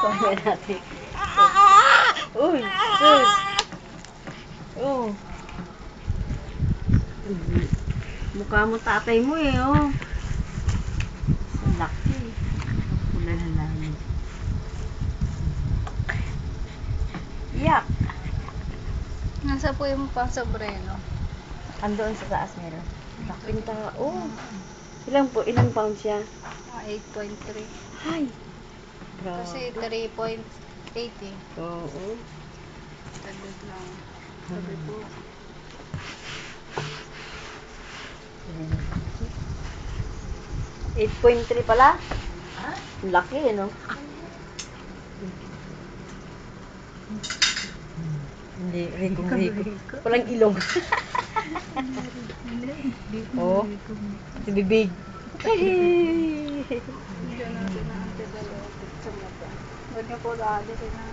Kuhanin natin. Uy, sus. Oh. Mukha mo tatay mo eh, oh. Ang laki. Pula na lalim. Yak. Nasa po yung pang sobreno. Andoon sa taas meron. Laking tao. Ilang pounds siya? 8.3. Ay. Kasi 3.80. Oo. Tagod lang. Sabi po. Hmm. 8.3 pala? Laki eh, no? Hindi, riko. Walang ilong. Oh, si bibig. Diyan natin na antibiotic sa mata. Huwag niyo po lagi na.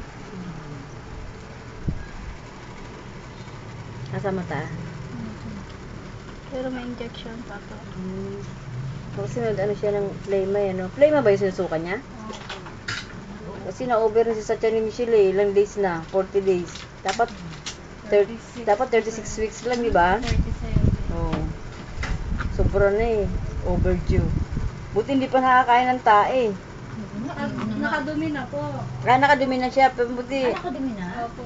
Nasa mata? Pero may injection pa to. Kasi ano siya ng Playma eh, no? Playma ba yung sinusuka niya? Kasi na-over na si Satya ni Michelle eh. Ilang days na? 40 days. Dapat 36 weeks lang, di ba? 37. Oo. Sobra na eh. Overdue. Buti hindi pa nakakain ng tae. Nakadumi na po. Kaya nakadumi na siya. Pero buti. Nakadumi na? Opo.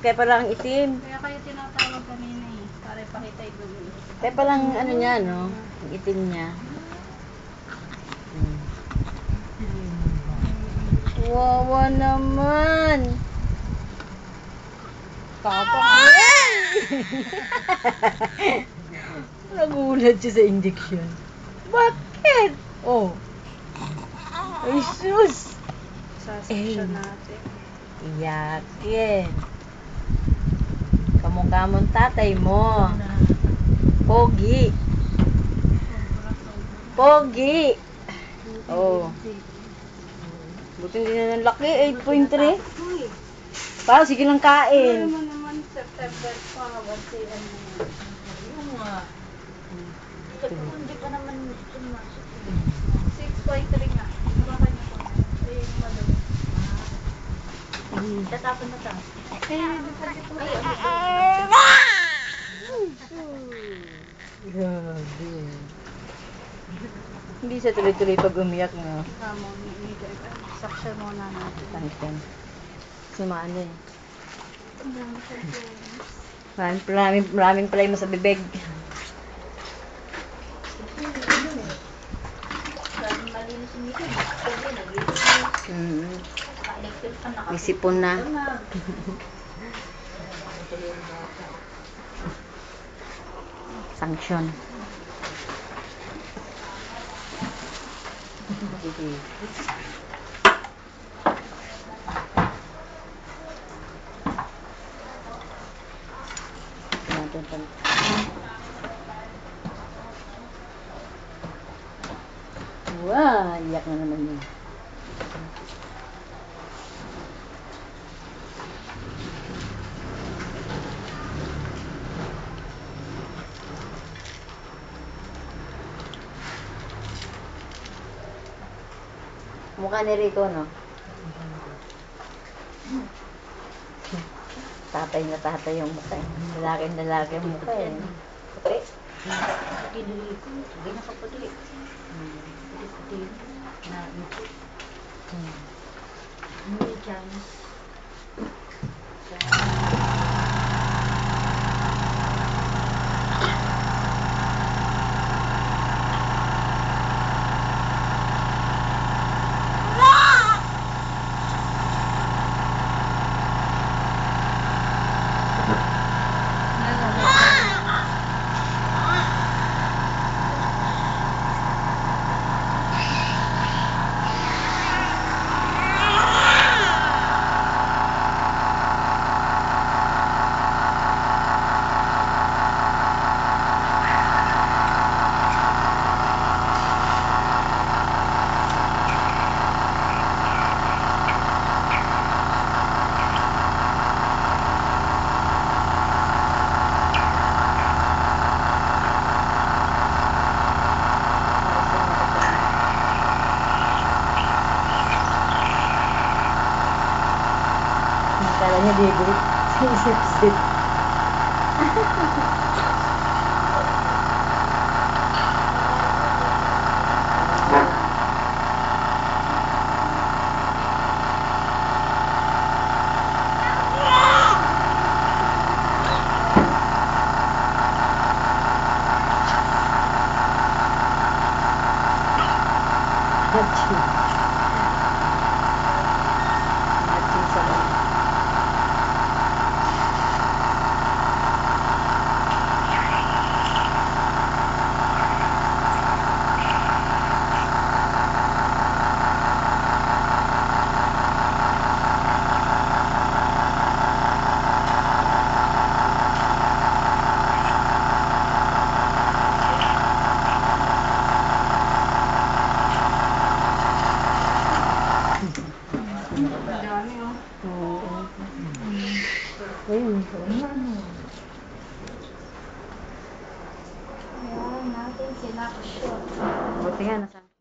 Kaya pala ang itim. Kaya kayo tinatawag kanina eh. Para ipakita yung dumi. Kaya palang ano niya, no? Ang itim niya. Wawa naman. Kapang. Nagulat siya sa injection. Bakit? Oh. Ay, sus. Sasaksyon natin. Iyakin. Kamukha mong tatay mo. Pogi. Pogi. Oh. Buti hindi na ng laki. 8.3. Parang sige lang kain. Ano naman September pa. What's the ano yan? Yung nga. Hindi pa naman sumasok. 6.3 nga. Nabakan niyo po. Ayun yung madumi. Tatapon na ta. Grabe. Hindi siya tuloy-tuloy pag umiyak na. Saksyon muna natin. Tanken. Sumaan eh. Ang dami sa Maraming pala yung sa bibig. Malinis yung ito. Pwede nag-iinis. Naka-electric pa naka. May sipon na. Sanction. Wah, iyak na naman yun. Mukha ni Rico, no? Tatay na tatay yung mukha eh. Lalaki ang mukha eh. Okay? Ginili ko. Sige na kapatid. Puti-puti na ito. May chance. niya, David. Isip-isip. Matching. Matching sa mga. Ang dami oh. Oo. Ayun. Ayan natin sila. Sure. Buti nga, nasa